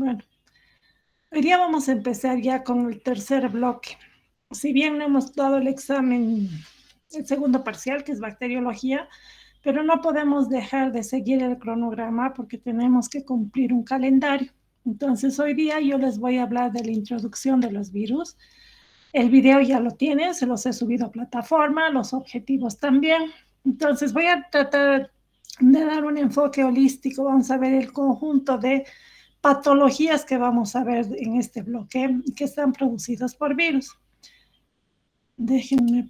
Bueno, hoy día vamos a empezar ya con el tercer bloque. Si bien no hemos dado el examen, el segundo parcial, que es bacteriología, pero no podemos dejar de seguir el cronograma porque tenemos que cumplir un calendario. Entonces, hoy día yo les voy a hablar de la introducción de los virus. El video ya lo tienen, se los he subido a plataforma, los objetivos también. Entonces, voy a tratar de dar un enfoque holístico. Vamos a ver el conjunto de patologías que vamos a ver en este bloque que están producidas por virus. Déjenme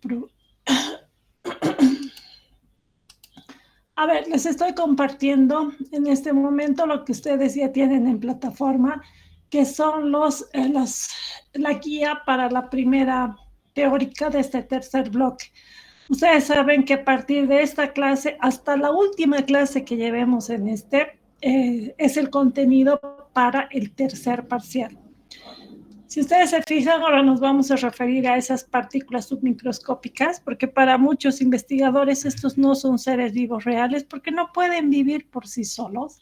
a ver, les estoy compartiendo en este momento lo que ustedes ya tienen en plataforma, que son la guía para la primera teórica de este tercer bloque. Ustedes saben que a partir de esta clase hasta la última clase que llevemos en es el contenido para el tercer parcial. Si ustedes se fijan, ahora nos vamos a referir a esas partículas submicroscópicas, porque para muchos investigadores estos no son seres vivos reales, porque no pueden vivir por sí solos,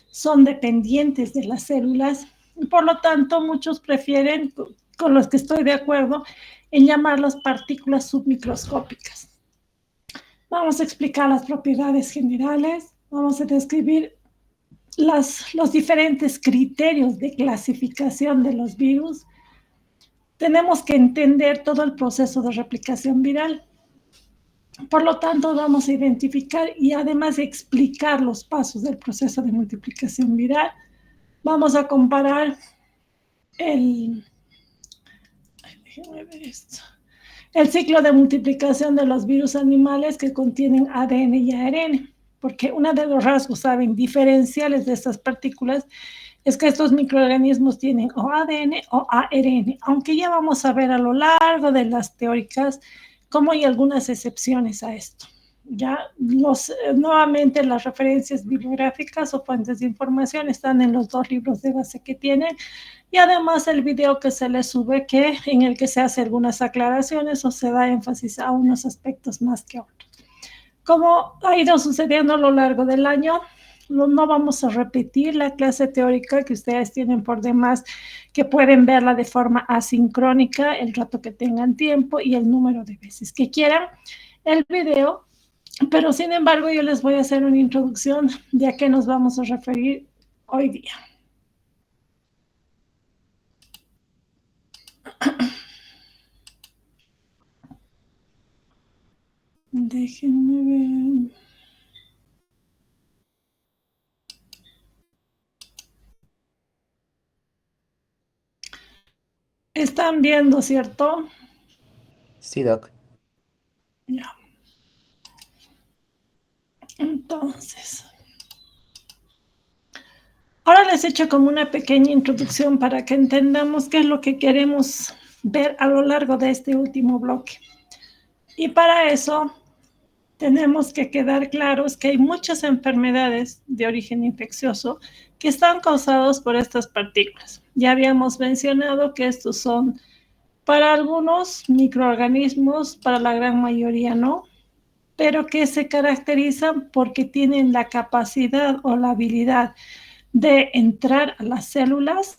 son dependientes de las células, y por lo tanto muchos prefieren, con los que estoy de acuerdo, en llamarlas partículas submicroscópicas. Vamos a explicar las propiedades generales, vamos a describir los diferentes criterios de clasificación de los virus. Tenemos que entender todo el proceso de replicación viral. Por lo tanto, vamos a identificar y además explicar los pasos del proceso de multiplicación viral. Vamos a comparar el ciclo de multiplicación de los virus animales que contienen ADN y ARN, porque uno de los rasgos, saben, diferenciales de estas partículas es que estos microorganismos tienen o ADN o ARN, aunque ya vamos a ver a lo largo de las teóricas cómo hay algunas excepciones a esto. Ya nuevamente las referencias bibliográficas o fuentes de información están en los dos libros de base que tienen, y además el video que se les sube, en el que se hace algunas aclaraciones o se da énfasis a unos aspectos más que a otros. Como ha ido sucediendo a lo largo del año, no vamos a repetir la clase teórica que ustedes tienen por demás, que pueden verla de forma asincrónica el rato que tengan tiempo y el número de veces que quieran el video, pero sin embargo yo les voy a hacer una introducción de a qué nos vamos a referir hoy día. Déjenme ver. Están viendo, ¿cierto? Sí, Doc. Ya. Entonces, ahora les he hecho como una pequeña introducción para que entendamos qué es lo que queremos ver a lo largo de este último bloque. Y para eso tenemos que quedar claros que hay muchas enfermedades de origen infeccioso que están causadas por estas partículas. Ya habíamos mencionado que estos son para algunos microorganismos, para la gran mayoría no, pero que se caracterizan porque tienen la capacidad o la habilidad de entrar a las células,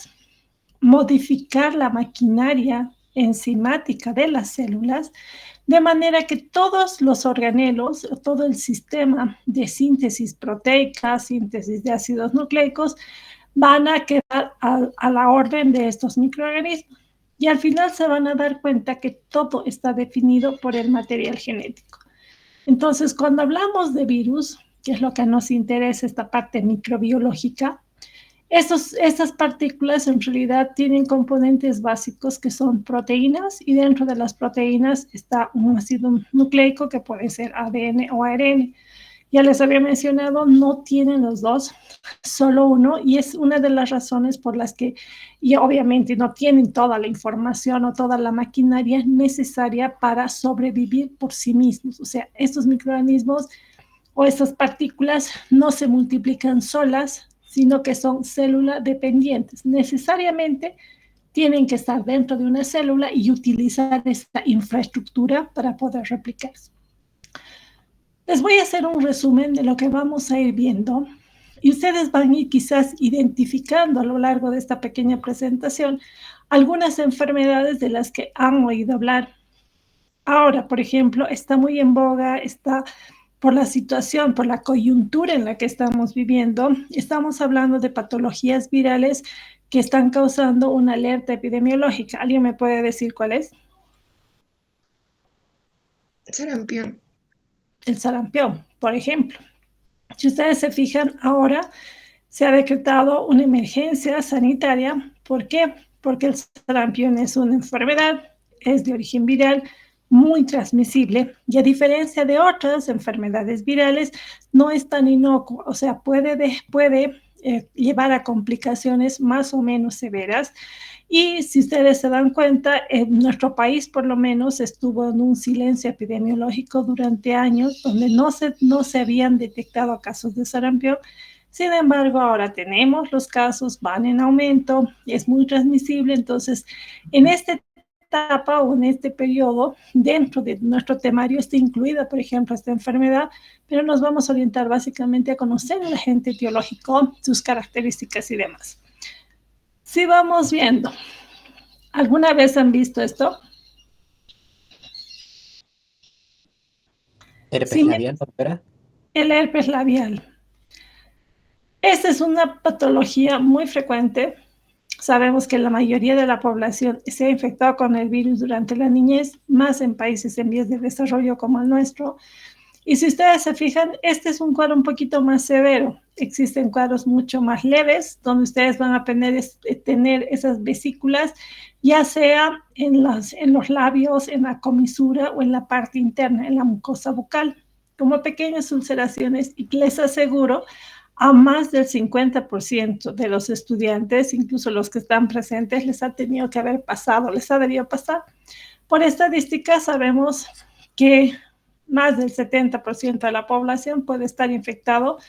modificar la maquinaria enzimática de las células, de manera que todos los organelos, todo el sistema de síntesis proteica, síntesis de ácidos nucleicos, van a quedar a la orden de estos microorganismos. Y al final se van a dar cuenta que todo está definido por el material genético. Entonces, cuando hablamos de virus, que es lo que nos interesa, esta parte microbiológica, estas partículas en realidad tienen componentes básicos que son proteínas, y dentro de las proteínas está un ácido nucleico que puede ser ADN o ARN. Ya les había mencionado, no tienen los dos, solo uno, y es una de las razones por las que, y obviamente no tienen toda la información o toda la maquinaria necesaria para sobrevivir por sí mismos. O sea, estos microorganismos o estas partículas no se multiplican solas, sino que son células dependientes. Necesariamente tienen que estar dentro de una célula y utilizar esta infraestructura para poder replicarse. Les voy a hacer un resumen de lo que vamos a ir viendo Y ustedes van a ir quizás identificando a lo largo de esta pequeña presentación algunas enfermedades de las que han oído hablar. Ahora, por ejemplo, está muy en boga, está por la situación, por la coyuntura en la que estamos viviendo, estamos hablando de patologías virales que están causando una alerta epidemiológica. ¿Alguien me puede decir cuál es? Sarampión. El sarampión, por ejemplo. Si ustedes se fijan, ahora se ha decretado una emergencia sanitaria. ¿Por qué? Porque el sarampión es una enfermedad, es de origen viral, muy transmisible, y a diferencia de otras enfermedades virales, no es tan inocuo, o sea, puede llevar a complicaciones más o menos severas. Y si ustedes se dan cuenta, en nuestro país por lo menos estuvo en un silencio epidemiológico durante años, donde no se habían detectado casos de sarampión. Sin embargo, ahora tenemos los casos, van en aumento, es muy transmisible. Entonces, en esta etapa o en este periodo, dentro de nuestro temario está incluida, por ejemplo, esta enfermedad, pero nos vamos a orientar básicamente a conocer el agente etiológico, sus características y demás. Si vamos viendo, ¿alguna vez han visto esto? ¿Herpes labial, doctora? El herpes labial. Esta es una patología muy frecuente. Sabemos que la mayoría de la población se ha infectado con el virus durante la niñez, más en países en vías de desarrollo como el nuestro. Y si ustedes se fijan, este es un cuadro un poquito más severo. Existen cuadros mucho más leves, donde ustedes van a tener esas vesículas, ya sea en los labios, en la comisura o en la parte interna, en la mucosa bucal, como pequeñas ulceraciones. Y les aseguro, a más del 50% de los estudiantes, incluso los que están presentes, les ha tenido que haber pasado, les ha debido pasar. Por estadística sabemos que más del 70% de la población puede estar infectado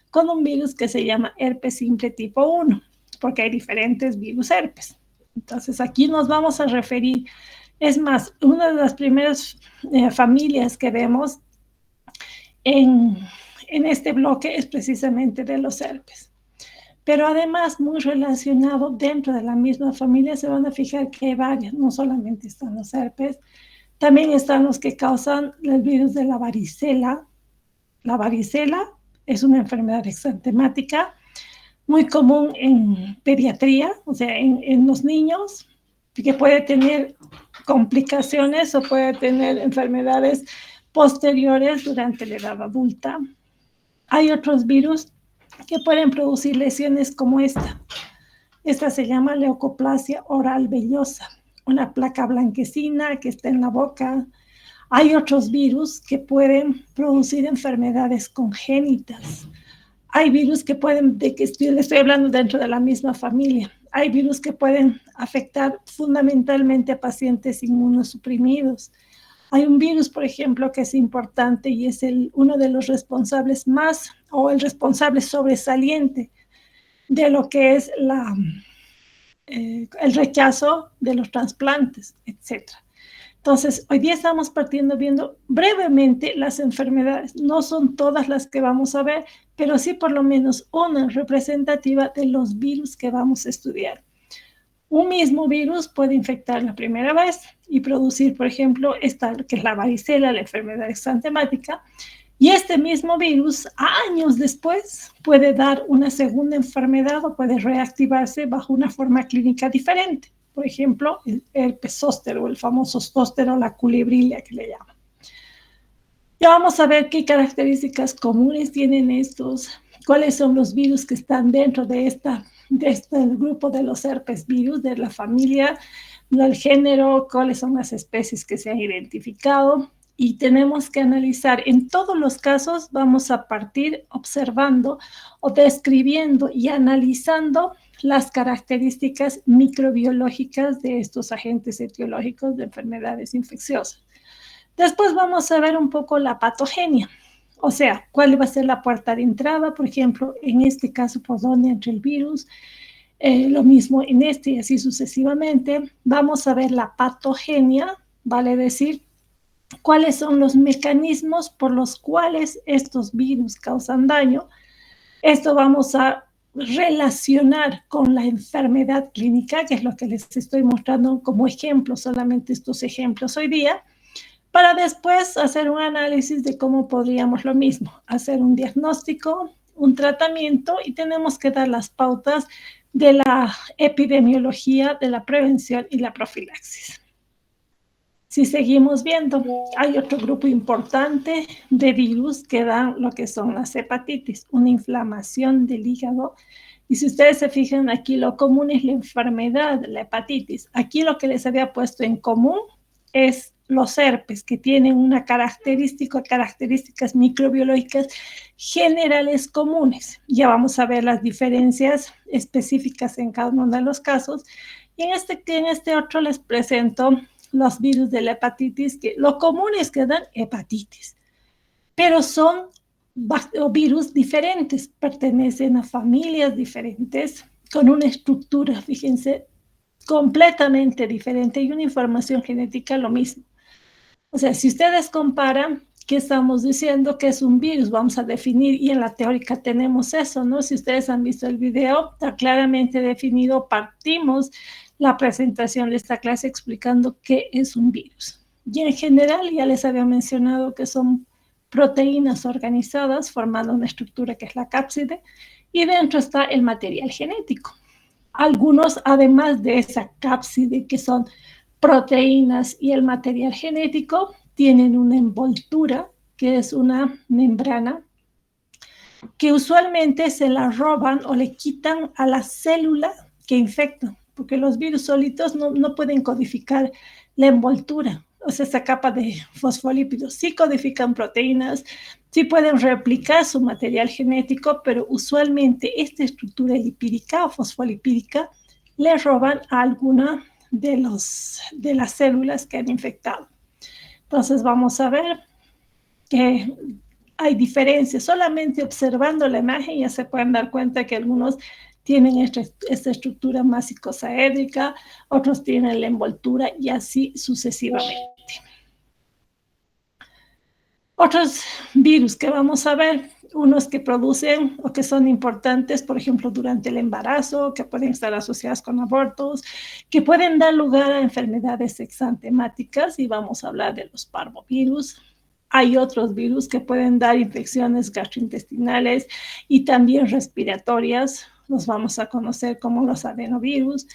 con un virus que se llama herpes simple tipo 1, porque hay diferentes virus herpes. Entonces, aquí nos vamos a referir. Es más, una de las primeras familias que vemos en este bloque es precisamente de los herpes. Pero además, muy relacionado dentro de la misma familia, se van a fijar que hay varias, no solamente están los herpes, también están los que causan el virus de la varicela. La varicela es una enfermedad exantemática muy común en pediatría, o sea, en los niños, que puede tener complicaciones o puede tener enfermedades posteriores durante la edad adulta. Hay otros virus que pueden producir lesiones como esta. Esta se llama leucoplasia oral vellosa, una placa blanquecina que está en la boca. Hay otros virus que pueden producir enfermedades congénitas. Hay virus que pueden, le estoy hablando dentro de la misma familia, hay virus que pueden afectar fundamentalmente a pacientes inmunosuprimidos. Hay un virus, por ejemplo, que es importante y es uno de los responsables el responsable sobresaliente de lo que es el rechazo de los trasplantes, etc. Entonces, hoy día estamos viendo brevemente las enfermedades. No son todas las que vamos a ver, pero sí por lo menos una representativa de los virus que vamos a estudiar. Un mismo virus puede infectar la primera vez y producir, por ejemplo, esta que es la varicela, la enfermedad exantemática, y este mismo virus, años después, puede dar una segunda enfermedad o puede reactivarse bajo una forma clínica diferente. Por ejemplo, el herpes zóster o el famoso zóster o la culebrilla que le llaman. Ya vamos a ver qué características comunes tienen estos, cuáles son los virus que están dentro de este grupo de los herpes virus, de la familia, el género, cuáles son las especies que se han identificado. Y tenemos que analizar, en todos los casos vamos a partir observando o describiendo y analizando las características microbiológicas de estos agentes etiológicos de enfermedades infecciosas. Después vamos a ver un poco la patogenia, o sea, cuál va a ser la puerta de entrada, por ejemplo, en este caso, por dónde entra el virus, lo mismo en este y así sucesivamente. Vamos a ver la patogenia, vale decir, cuáles son los mecanismos por los cuales estos virus causan daño. Esto vamos a relacionar con la enfermedad clínica, que es lo que les estoy mostrando como ejemplo, solamente estos ejemplos hoy día, para después hacer un análisis de cómo podríamos lo mismo, hacer un diagnóstico, un tratamiento, y tenemos que dar las pautas de la epidemiología, de la prevención y la profilaxis. Si seguimos viendo, hay otro grupo importante de virus que dan lo que son las hepatitis, una inflamación del hígado. Y si ustedes se fijan aquí, lo común es la enfermedad, la hepatitis. Aquí lo que les había puesto en común es los herpes, que tienen una características microbiológicas generales comunes. Ya vamos a ver las diferencias específicas en cada uno de los casos. Y en este otro les presento los virus de la hepatitis, que lo común es que dan hepatitis, pero son virus diferentes, pertenecen a familias diferentes, con una estructura, fíjense, completamente diferente y una información genética lo mismo. O sea, si ustedes comparan, ¿qué estamos diciendo? Que es un virus, vamos a definir, y en la teórica tenemos eso, ¿no? Si ustedes han visto el video, está claramente definido, partimos la presentación de esta clase explicando qué es un virus. Y en general ya les había mencionado que son proteínas organizadas formando una estructura que es la cápside, y dentro está el material genético. Algunos, además de esa cápside, que son proteínas y el material genético, tienen una envoltura, que es una membrana, que usualmente se la roban o le quitan a la célula que infecta, porque los virus solitos no pueden codificar la envoltura, o sea, esa capa de fosfolípidos. Sí codifican proteínas, sí pueden replicar su material genético, pero usualmente esta estructura lipídica o fosfolipídica le roban a alguna de las células que han infectado. Entonces vamos a ver que hay diferencias. Solamente observando la imagen ya se pueden dar cuenta que algunos tienen esta estructura más icosaédrica, otros tienen la envoltura y así sucesivamente. Otros virus que vamos a ver, unos que producen o que son importantes, por ejemplo, durante el embarazo, que pueden estar asociadas con abortos, que pueden dar lugar a enfermedades exantemáticas, y vamos a hablar de los parvovirus. Hay otros virus que pueden dar infecciones gastrointestinales y también respiratorias, los vamos a conocer como los adenovirus.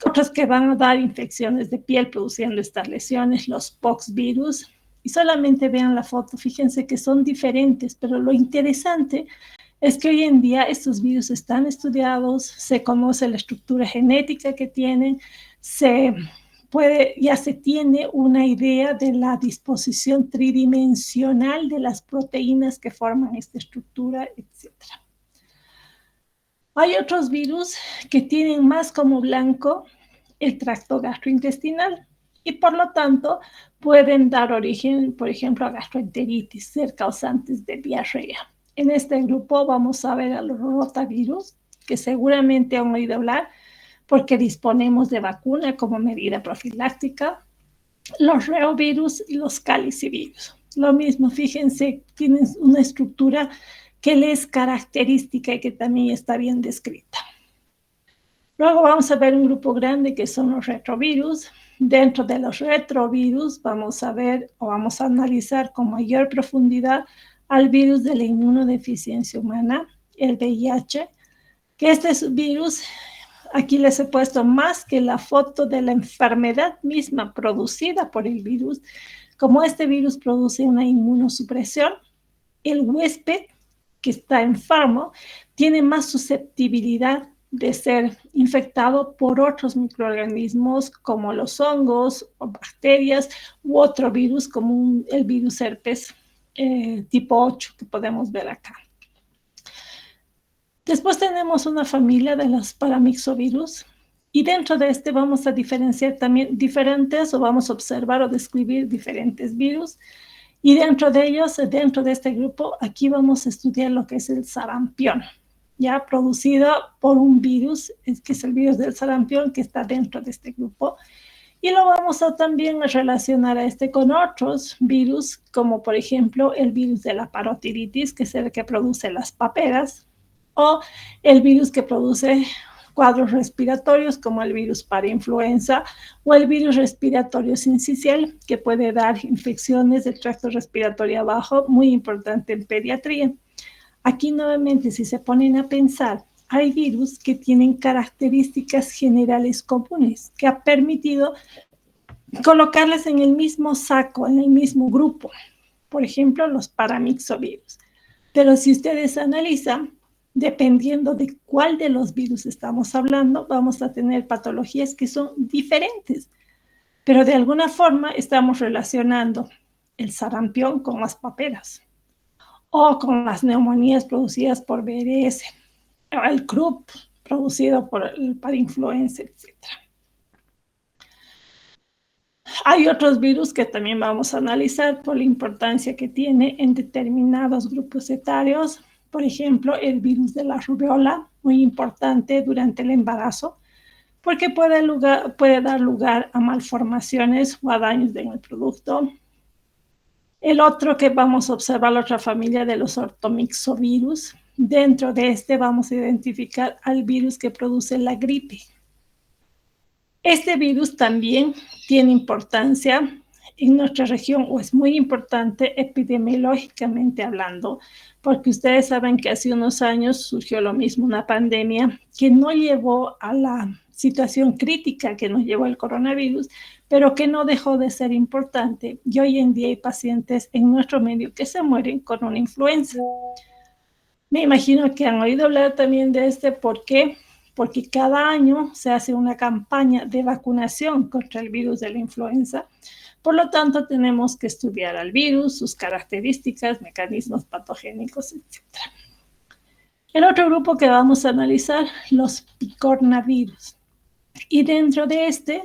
Otros que van a dar infecciones de piel produciendo estas lesiones, los poxvirus. Y solamente vean la foto, fíjense que son diferentes, pero lo interesante es que hoy en día estos virus están estudiados, se conoce la estructura genética que tienen, ya se tiene una idea de la disposición tridimensional de las proteínas que forman esta estructura, etc. Hay otros virus que tienen más como blanco el tracto gastrointestinal y por lo tanto pueden dar origen, por ejemplo, a gastroenteritis, ser causantes de diarrea. En este grupo vamos a ver a los rotavirus, que seguramente han oído hablar porque disponemos de vacuna como medida profiláctica, los reovirus y los calicivirus. Lo mismo, fíjense, tienen una estructura que les es característica y que también está bien descrita. Luego vamos a ver un grupo grande que son los retrovirus. Dentro de los retrovirus vamos a ver o vamos a analizar con mayor profundidad al virus de la inmunodeficiencia humana, el VIH, que este virus, aquí les he puesto más que la foto de la enfermedad misma producida por el virus. Como este virus produce una inmunosupresión, el huésped que está enfermo tiene más susceptibilidad de ser infectado por otros microorganismos como los hongos o bacterias u otro virus como el virus herpes tipo 8 que podemos ver acá. Después tenemos una familia de los paramyxovirus y dentro de este vamos a diferenciar también diferentes o vamos a observar o describir diferentes virus. Y dentro de ellos, dentro de este grupo, aquí vamos a estudiar lo que es el sarampión, ya producido por un virus, que es el virus del sarampión, que está dentro de este grupo. Y lo vamos a también relacionar a este con otros virus, como por ejemplo el virus de la parotiditis, que es el que produce las paperas, o el virus que produce cuadros respiratorios como el virus parainfluenza o el virus respiratorio sincicial, que puede dar infecciones del tracto respiratorio bajo, muy importante en pediatría. Aquí nuevamente, si se ponen a pensar, hay virus que tienen características generales comunes que ha permitido colocarlas en el mismo saco, en el mismo grupo. Por ejemplo, los paramyxovirus. Pero si ustedes analizan, dependiendo de cuál de los virus estamos hablando, vamos a tener patologías que son diferentes. Pero de alguna forma estamos relacionando el sarampión con las paperas o con las neumonías producidas por VRS, o el croup producido por el parainfluenza, etc. Hay otros virus que también vamos a analizar por la importancia que tiene en determinados grupos etarios. Por ejemplo, el virus de la rubiola, muy importante durante el embarazo, porque puede dar lugar a malformaciones o a daños en el producto. El otro que vamos a observar, la otra familia de los ortomyxovirus. Dentro de este vamos a identificar al virus que produce la gripe. Este virus también tiene importancia en nuestra región, o es muy importante epidemiológicamente hablando, porque ustedes saben que hace unos años surgió lo mismo, una pandemia que no llevó a la situación crítica que nos llevó el coronavirus, pero que no dejó de ser importante. Y hoy en día hay pacientes en nuestro medio que se mueren con una influenza. Me imagino que han oído hablar también de este. ¿Por qué? Porque cada año se hace una campaña de vacunación contra el virus de la influenza. Por lo tanto, tenemos que estudiar al virus, sus características, mecanismos patogénicos, etc. El otro grupo que vamos a analizar, los picornavirus. Y dentro de este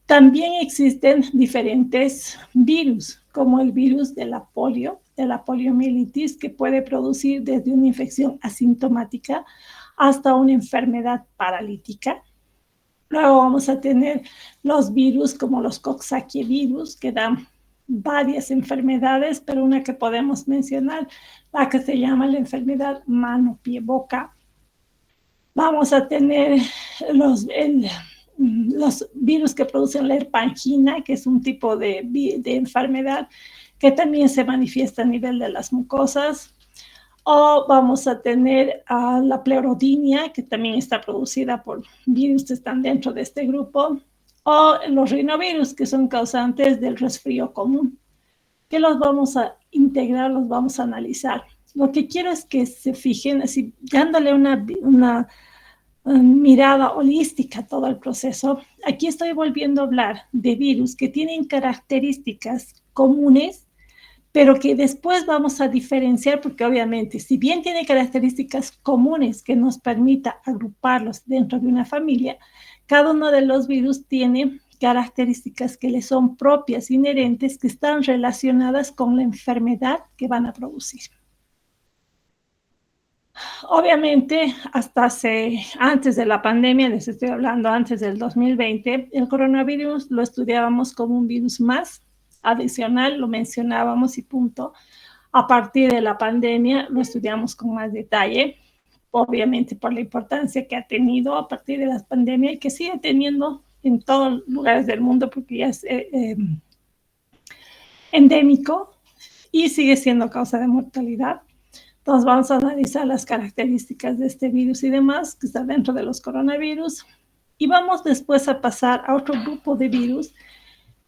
también existen diferentes virus, como el virus de la polio, de la poliomielitis, que puede producir desde una infección asintomática hasta una enfermedad paralítica. Luego vamos a tener los virus como los coxsackie-virus, que dan varias enfermedades, pero una que podemos mencionar, la que se llama la enfermedad mano-pie-boca. Vamos a tener los virus que producen la herpangina, que es un tipo de enfermedad que también se manifiesta a nivel de las mucosas. O vamos a tener la pleurodimia, que también está producida por virus que están dentro de este grupo. O los rinovirus, que son causantes del resfrío común, que los vamos a integrar, los vamos a analizar. Lo que quiero es que se fijen, así, dándole una mirada holística a todo el proceso. Aquí estoy volviendo a hablar de virus que tienen características comunes, pero que después vamos a diferenciar, porque obviamente, si bien tiene características comunes que nos permita agruparlos dentro de una familia, cada uno de los virus tiene características que le son propias, inherentes, que están relacionadas con la enfermedad que van a producir. Obviamente, antes de la pandemia, les estoy hablando antes del 2020, el coronavirus lo estudiábamos como un virus más adicional, lo mencionábamos y punto. A partir de la pandemia lo estudiamos con más detalle, obviamente por la importancia que ha tenido a partir de la pandemia y que sigue teniendo en todos los lugares del mundo, porque ya es endémico y sigue siendo causa de mortalidad. Entonces vamos a analizar las características de este virus y demás, que está dentro de los coronavirus. Y vamos después a pasar a otro grupo de virus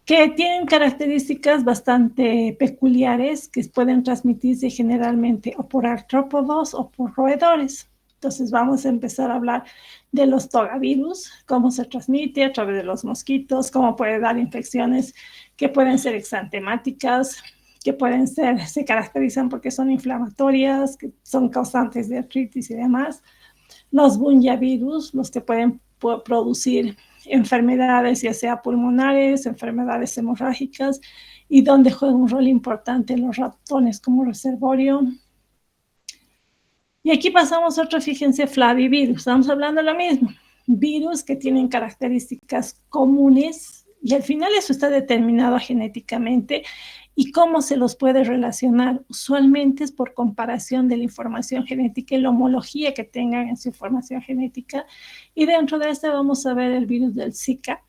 que tienen características bastante peculiares, que pueden transmitirse generalmente o por artrópodos o por roedores. Entonces vamos a empezar a hablar de los togavirus, cómo se transmite a través de los mosquitos, cómo puede dar infecciones que pueden ser exantemáticas, que se caracterizan porque son inflamatorias, que son causantes de artritis y demás. Los bunyavirus, los que pueden producir enfermedades, ya sea pulmonares, enfermedades hemorrágicas, y donde juegan un rol importante los ratones como reservorio. Y aquí pasamos a otro, fíjense, flavivirus. Estamos hablando de lo mismo. Virus que tienen características comunes, y al final eso está determinado genéticamente, ¿Y cómo se los puede relacionar? Usualmente es por comparación de la información genética y la homología que tengan en su información genética. Y dentro de este vamos a ver el virus del Zika,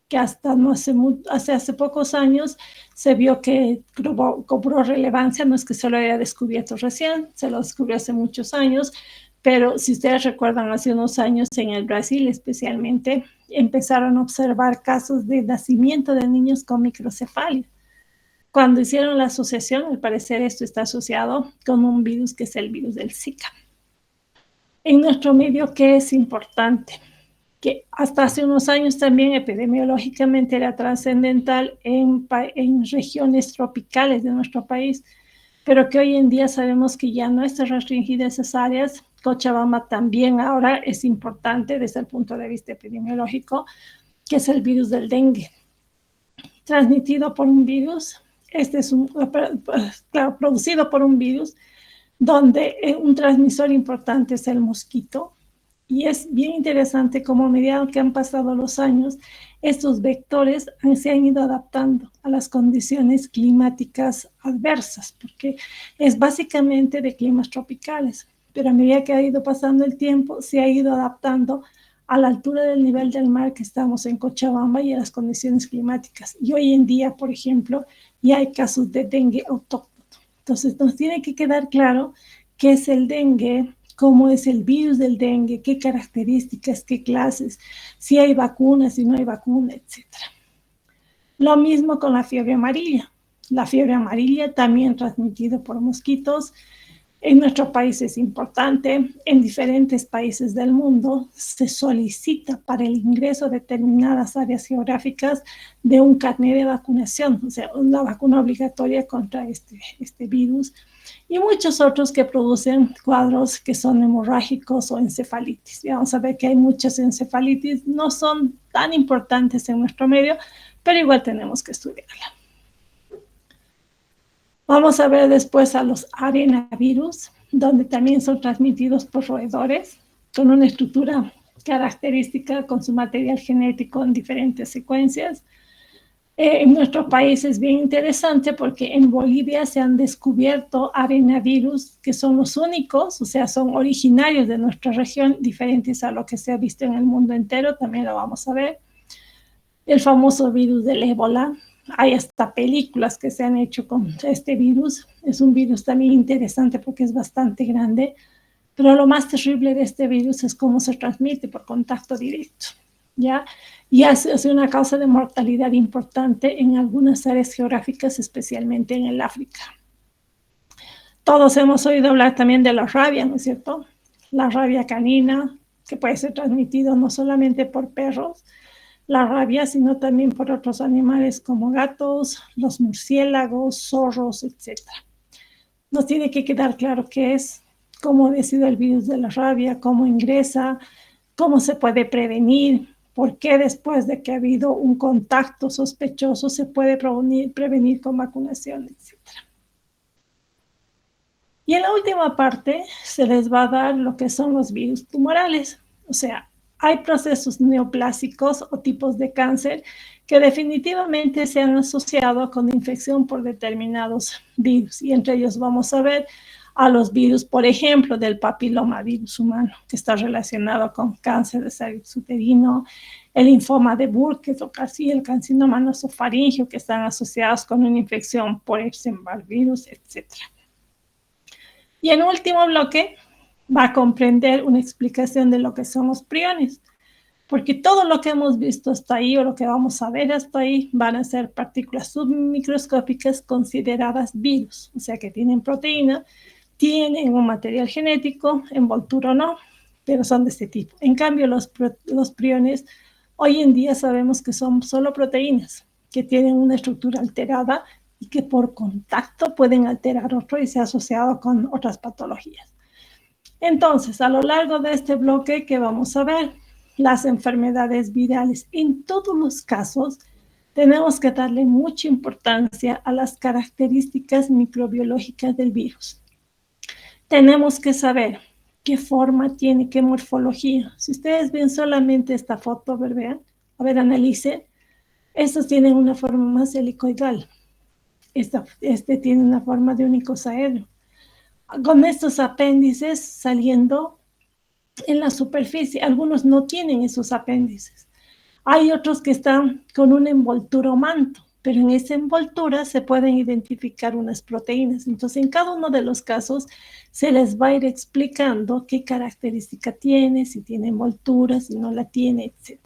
que hasta no hace pocos años se vio que cobró relevancia. No es que se lo haya descubierto recién, se lo descubrió hace muchos años, pero si ustedes recuerdan, hace unos años en el Brasil especialmente, empezaron a observar casos de nacimiento de niños con microcefalia. Cuando hicieron la asociación, al parecer esto está asociado con un virus que es el virus del Zika. En nuestro medio, ¿qué es importante? Que hasta hace unos años también epidemiológicamente era trascendental en regiones tropicales de nuestro país, pero que hoy en día sabemos que ya no está restringida esas áreas. Cochabamba también ahora es importante desde el punto de vista epidemiológico, que es el virus del dengue, transmitido por un virus. Este es producido por un virus donde un transmisor importante es el mosquito. Y es bien interesante cómo a medida que han pasado los años, estos vectores se han ido adaptando a las condiciones climáticas adversas, porque es básicamente de climas tropicales, pero a medida que ha ido pasando el tiempo, se ha ido adaptando a la altura del nivel del mar que estamos en Cochabamba y a las condiciones climáticas. Y hoy en día, por ejemplo, ya hay casos de dengue autóctono. Entonces, nos tiene que quedar claro qué es el dengue, cómo es el virus del dengue, qué características, qué clases, si hay vacunas, si no hay vacuna, etc. Lo mismo con la fiebre amarilla. La fiebre amarilla también transmitida por mosquitos. En nuestro país es importante. En diferentes países del mundo se solicita para el ingreso a determinadas áreas geográficas de un carnet de vacunación, o sea, una vacuna obligatoria contra este virus, y muchos otros que producen cuadros que son hemorrágicos o encefalitis. Y vamos a ver que hay muchas encefalitis, no son tan importantes en nuestro medio, pero igual tenemos que estudiarla. Vamos a ver después a los arenavirus, donde también son transmitidos por roedores, con una estructura característica, con su material genético en diferentes secuencias. En nuestro país es bien interesante porque en Bolivia se han descubierto arenavirus que son los únicos, o sea, son originarios de nuestra región, diferentes a lo que se ha visto en el mundo entero, también lo vamos a ver. El famoso virus del ébola, hay hasta películas que se han hecho con este virus. Es un virus también interesante porque es bastante grande, pero lo más terrible de este virus es cómo se transmite por contacto directo, ¿ya? Y hace una causa de mortalidad importante en algunas áreas geográficas, especialmente en el África. Todos hemos oído hablar también de la rabia, ¿no es cierto? La rabia canina, que puede ser transmitido no solamente por perros, la rabia, sino también por otros animales como gatos, los murciélagos, zorros, etc. Nos tiene que quedar claro qué es, cómo decide el virus de la rabia, cómo ingresa, cómo se puede prevenir, por qué después de que ha habido un contacto sospechoso se puede prevenir con vacunación, etc. Y en la última parte se les va a dar lo que son los virus tumorales, o sea, hay procesos neoplásicos o tipos de cáncer que definitivamente se han asociado con infección por determinados virus. Y entre ellos vamos a ver a los virus, por ejemplo, del papilomavirus humano, que está relacionado con cáncer de cervix uterino, el linfoma de Burkitt o casi el carcinoma nasofaríngeo, que están asociados con una infección por Epstein-Barr virus, etc. Y en último bloque va a comprender una explicación de lo que son los priones, porque todo lo que hemos visto hasta ahí o lo que vamos a ver hasta ahí van a ser partículas submicroscópicas consideradas virus, o sea que tienen proteína, tienen un material genético, envoltura o no, pero son de este tipo. En cambio, los priones hoy en día sabemos que son solo proteínas que tienen una estructura alterada y que por contacto pueden alterar otro y se ha asociado con otras patologías. Entonces, a lo largo de este bloque, ¿qué vamos a ver? Las enfermedades virales. En todos los casos, tenemos que darle mucha importancia a las características microbiológicas del virus. Tenemos que saber qué forma tiene, qué morfología. Si ustedes ven solamente esta foto, vean, a ver, analicen. Estos tienen una forma más helicoidal. este tiene una forma de un icosaedro, con estos apéndices saliendo en la superficie. Algunos no tienen esos apéndices. Hay otros que están con una envoltura o manto, pero en esa envoltura se pueden identificar unas proteínas. Entonces, en cada uno de los casos se les va a ir explicando qué característica tiene, si tiene envoltura, si no la tiene, etc.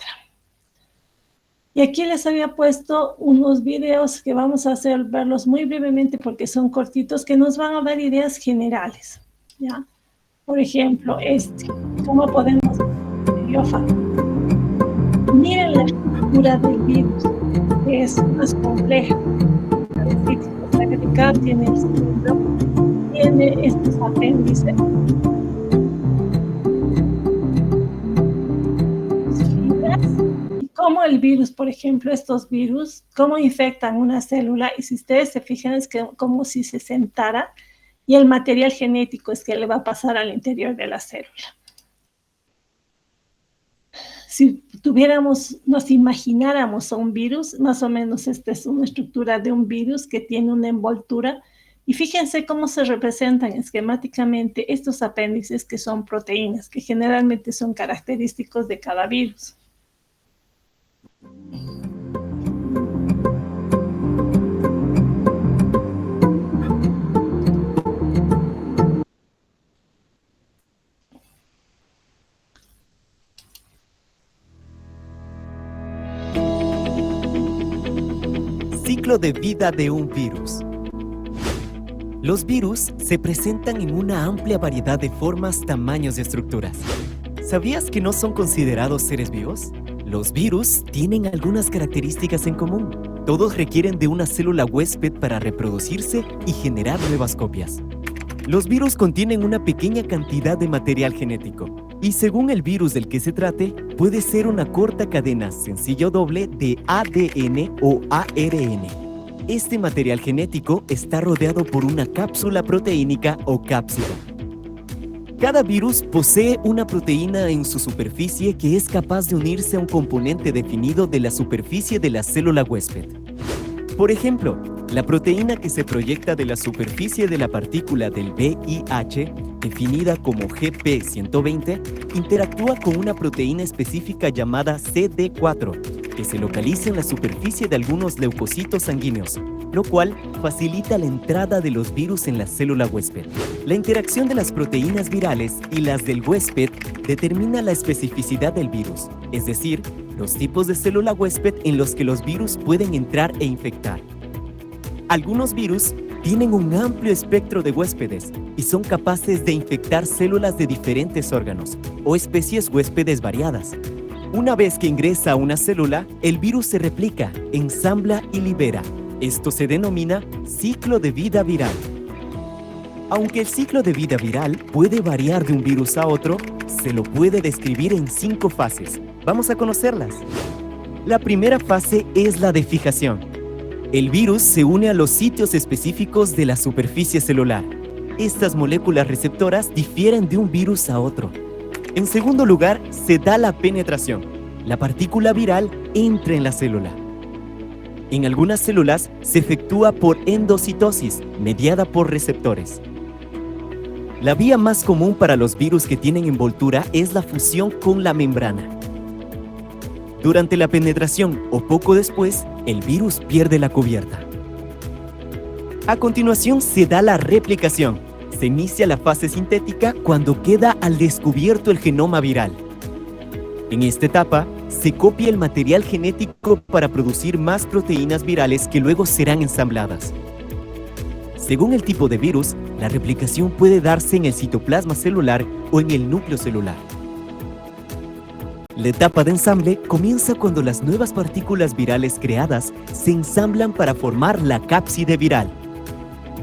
Y aquí les había puesto unos videos que vamos a verlos muy brevemente porque son cortitos, que nos van a dar ideas generales, ¿ya? Por ejemplo, ¿cómo podemos miren la estructura del virus, que es más compleja. Acá tiene el cilindro, tiene estos apéndices. Y cómo el virus, por ejemplo, estos virus, cómo infectan una célula. Y si ustedes se fijan, es como si se sentara y el material genético es que le va a pasar al interior de la célula. Si nos imagináramos a un virus, más o menos esta es una estructura de un virus que tiene una envoltura, y fíjense cómo se representan esquemáticamente estos apéndices que son proteínas, que generalmente son característicos de cada virus. Ciclo de vida de un virus. Los virus se presentan en una amplia variedad de formas, tamaños y estructuras. ¿Sabías que no son considerados seres vivos? Los virus tienen algunas características en común. Todos requieren de una célula huésped para reproducirse y generar nuevas copias. Los virus contienen una pequeña cantidad de material genético, y según el virus del que se trate, puede ser una corta cadena sencilla o doble de ADN o ARN. Este material genético está rodeado por una cápsula proteínica o cápsida. Cada virus posee una proteína en su superficie que es capaz de unirse a un componente definido de la superficie de la célula huésped. Por ejemplo, la proteína que se proyecta de la superficie de la partícula del VIH, definida como GP120, interactúa con una proteína específica llamada CD4, que se localiza en la superficie de algunos leucocitos sanguíneos, lo cual facilita la entrada de los virus en la célula huésped. La interacción de las proteínas virales y las del huésped determina la especificidad del virus, es decir, los tipos de célula huésped en los que los virus pueden entrar e infectar. Algunos virus tienen un amplio espectro de huéspedes y son capaces de infectar células de diferentes órganos o especies huéspedes variadas. Una vez que ingresa a una célula, el virus se replica, ensambla y libera. Esto se denomina ciclo de vida viral. Aunque el ciclo de vida viral puede variar de un virus a otro, se lo puede describir en 5 fases. Vamos a conocerlas. La primera fase es la de fijación. El virus se une a los sitios específicos de la superficie celular. Estas moléculas receptoras difieren de un virus a otro. En segundo lugar, se da la penetración. La partícula viral entra en la célula. En algunas células se efectúa por endocitosis, mediada por receptores. La vía más común para los virus que tienen envoltura es la fusión con la membrana. Durante la penetración o poco después, el virus pierde la cubierta. A continuación se da la replicación. Se inicia la fase sintética cuando queda al descubierto el genoma viral. En esta etapa, se copia el material genético para producir más proteínas virales que luego serán ensambladas. Según el tipo de virus, la replicación puede darse en el citoplasma celular o en el núcleo celular. La etapa de ensamble comienza cuando las nuevas partículas virales creadas se ensamblan para formar la cápside viral.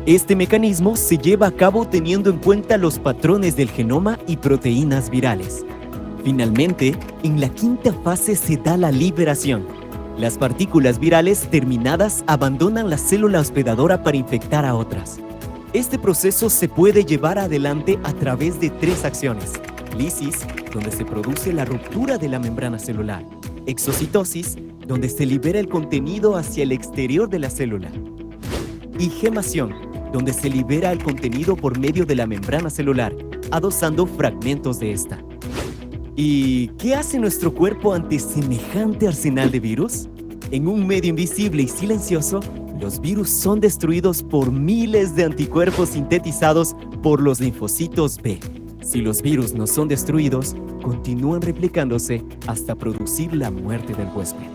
Este mecanismo se lleva a cabo teniendo en cuenta los patrones del genoma y proteínas virales. Finalmente, en la quinta fase se da la liberación. Las partículas virales terminadas abandonan la célula hospedadora para infectar a otras. Este proceso se puede llevar adelante a través de 3 acciones: lisis, donde se produce la ruptura de la membrana celular; exocitosis, donde se libera el contenido hacia el exterior de la célula; y gemación, donde se libera el contenido por medio de la membrana celular, adosando fragmentos de esta. ¿Y qué hace nuestro cuerpo ante semejante arsenal de virus? En un medio invisible y silencioso, los virus son destruidos por miles de anticuerpos sintetizados por los linfocitos B. Si los virus no son destruidos, continúan replicándose hasta producir la muerte del huésped.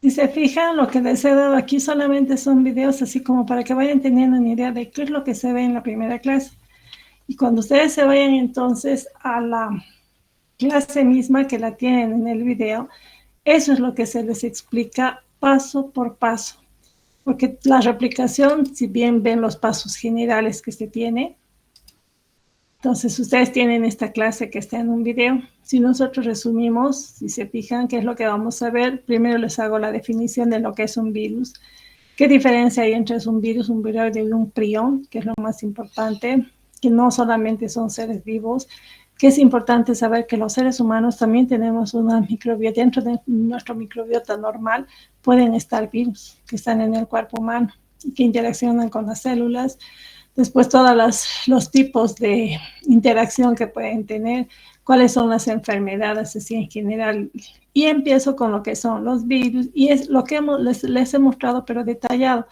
Si se fijan, lo que les he dado aquí solamente son videos así como para que vayan teniendo una idea de qué es lo que se ve en la primera clase. Y cuando ustedes se vayan entonces a la clase misma que la tienen en el video, eso es lo que se les explica paso por paso. Porque la replicación, si bien ven los pasos generales que se tiene, entonces ustedes tienen esta clase que está en un video. Si nosotros resumimos, si se fijan, ¿qué es lo que vamos a ver? Primero les hago la definición de lo que es un virus. ¿Qué diferencia hay entre un virus y un prión? Que es lo más importante, que no solamente son seres vivos, que es importante saber que los seres humanos también tenemos una microbiota. Dentro de nuestro microbiota normal pueden estar virus que están en el cuerpo humano y que interaccionan con las células. Después todos los tipos de interacción que pueden tener, cuáles son las enfermedades así en general. Y empiezo con lo que son los virus, y es lo que les he mostrado, pero detallado.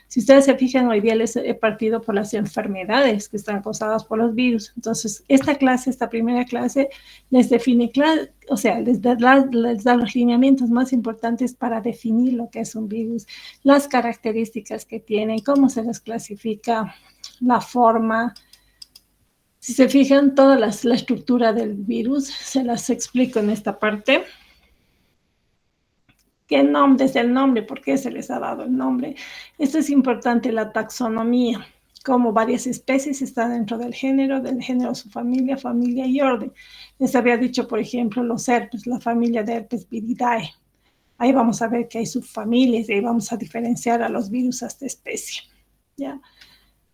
Si ustedes se fijan, hoy día les he partido por las enfermedades que están causadas por los virus. Entonces, esta primera clase, les define, o sea, les da los lineamientos más importantes para definir lo que es un virus, las características que tienen, cómo se les clasifica, la forma. Si se fijan, toda la estructura del virus se las explico en esta parte. ¿Qué nombre es el nombre? ¿Por qué se les ha dado el nombre? Esto es importante, la taxonomía, como varias especies están dentro del género, su familia y orden. Les había dicho, por ejemplo, los herpes, la familia de Herpesviridae. Ahí vamos a ver que hay subfamilias y ahí vamos a diferenciar a los virus a esta especie, ¿ya?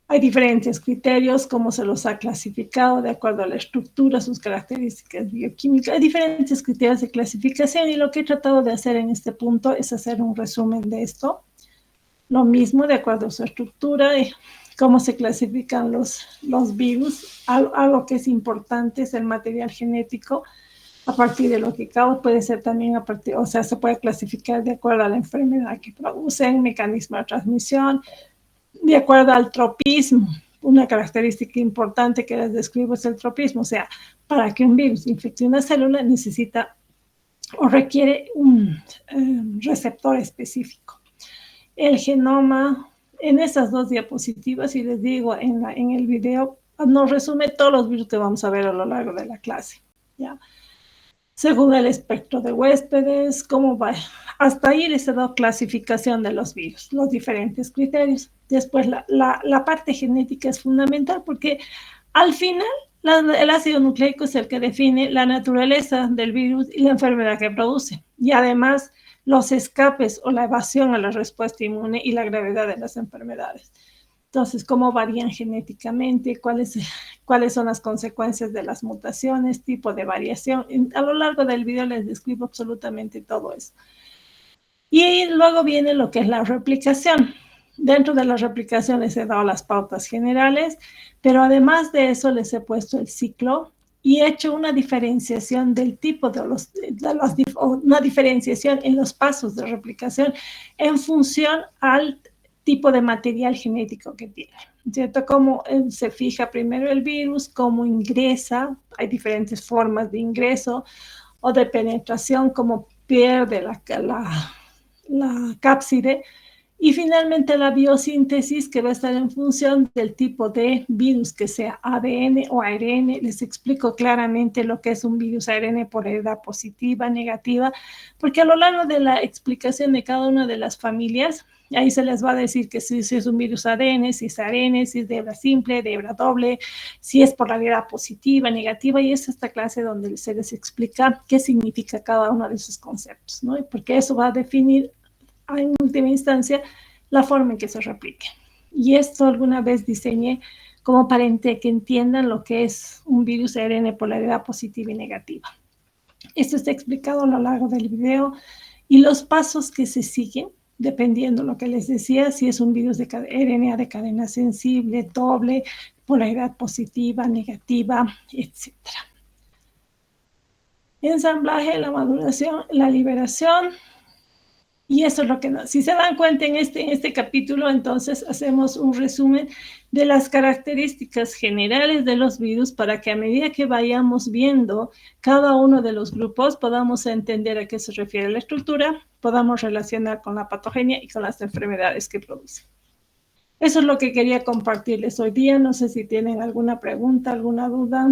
Hay diferentes criterios, cómo se los ha clasificado de acuerdo a la estructura, sus características bioquímicas. Hay diferentes criterios de clasificación y lo que he tratado de hacer en este punto es hacer un resumen de esto. Lo mismo de acuerdo a su estructura, cómo se clasifican los virus. Algo que es importante es el material genético a partir de lo que causa, puede ser también a partir, o sea, se puede clasificar de acuerdo a la enfermedad que producen, mecanismo de transmisión, de acuerdo al tropismo. Una característica importante que les describo es el tropismo, o sea, para que un virus infecte una célula necesita o requiere un receptor específico. El genoma, en estas dos diapositivas, y les digo en el video, nos resume todos los virus que vamos a ver a lo largo de la clase, ¿ya? Según el espectro de huéspedes, cómo va. Hasta ahí les he dado clasificación de los virus, los diferentes criterios. Después, la parte genética es fundamental porque al final el ácido nucleico es el que define la naturaleza del virus y la enfermedad que produce. Y además, los escapes o la evasión a la respuesta inmune y la gravedad de las enfermedades. Entonces, ¿cómo varían genéticamente? ¿Cuáles son las consecuencias de las mutaciones? Tipo de variación. A lo largo del video les describo absolutamente todo eso. Y luego viene lo que es la replicación. Dentro de la replicación les he dado las pautas generales, pero además de eso les he puesto el ciclo y he hecho una diferenciación del tipo una diferenciación en los pasos de replicación en función al tipo de material genético que tiene, ¿cierto? Cómo se fija primero el virus, cómo ingresa, hay diferentes formas de ingreso o de penetración, cómo pierde la cápside, y finalmente la biosíntesis, que va a estar en función del tipo de virus, que sea ADN o ARN. Les explico claramente lo que es un virus ARN por edad positiva, negativa, porque a lo largo de la explicación de cada una de las familias, ahí se les va a decir que si es un virus ADN, si es ARN, si es de hebra simple, de hebra doble, si es polaridad positiva, negativa, y es esta clase donde se les explica qué significa cada uno de esos conceptos, ¿no? Porque eso va a definir en última instancia la forma en que se replique. Y esto alguna vez diseñé como para que entiendan lo que es un virus ARN polaridad positiva y negativa. Esto está explicado a lo largo del video y los pasos que se siguen, dependiendo lo que les decía, si es un virus de RNA de cadena sensible, doble, polaridad positiva, negativa, etc. Ensamblaje, la maduración, la liberación. Y eso es lo que no. Si se dan cuenta en este capítulo, entonces hacemos un resumen de las características generales de los virus para que a medida que vayamos viendo cada uno de los grupos podamos entender a qué se refiere la estructura, podamos relacionar con la patogenia y con las enfermedades que producen. Eso es lo que quería compartirles hoy día. No sé si tienen alguna pregunta, alguna duda,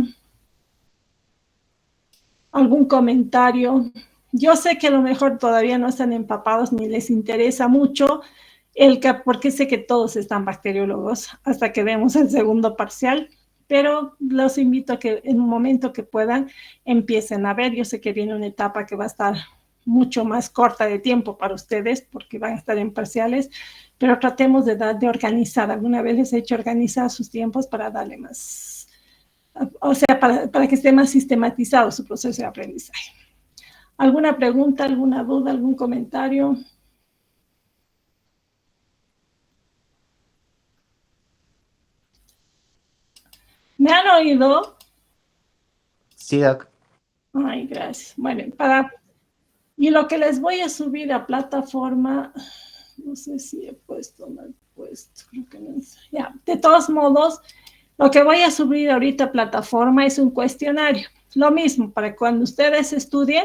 algún comentario. Yo sé que a lo mejor todavía no están empapados ni les interesa mucho, porque sé que todos están bacteriólogos hasta que vemos el segundo parcial, pero los invito a que en un momento que puedan empiecen a ver. Yo sé que viene una etapa que va a estar mucho más corta de tiempo para ustedes porque van a estar en parciales, pero tratemos de organizar. Alguna vez les he hecho organizar sus tiempos para darle más, o sea, para que esté más sistematizado su proceso de aprendizaje. ¿Alguna pregunta, alguna duda, algún comentario? ¿Me han oído? Sí, Doc. Ay, gracias. Bueno, y lo que les voy a subir a plataforma, no sé si he puesto o no he puesto, creo que no. Ya, de todos modos, lo que voy a subir ahorita a plataforma es un cuestionario. Lo mismo, para cuando ustedes estudien,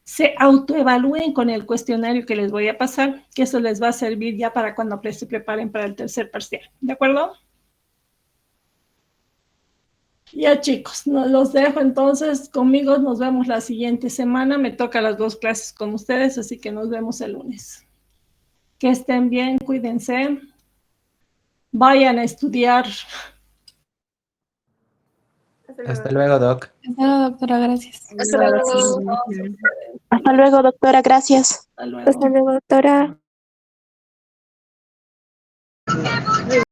se autoevalúen con el cuestionario que les voy a pasar, que eso les va a servir ya para cuando se preparen para el tercer parcial. ¿De acuerdo? Ya, chicos, los dejo entonces. Conmigo nos vemos la siguiente semana. Me toca las 2 clases con ustedes, así que nos vemos el lunes. Que estén bien, cuídense. Vayan a estudiar. Hasta luego, Doc. Hasta luego, doctora, gracias. Hasta luego. Hasta luego, doctora, gracias. Hasta luego. Hasta luego, doctora.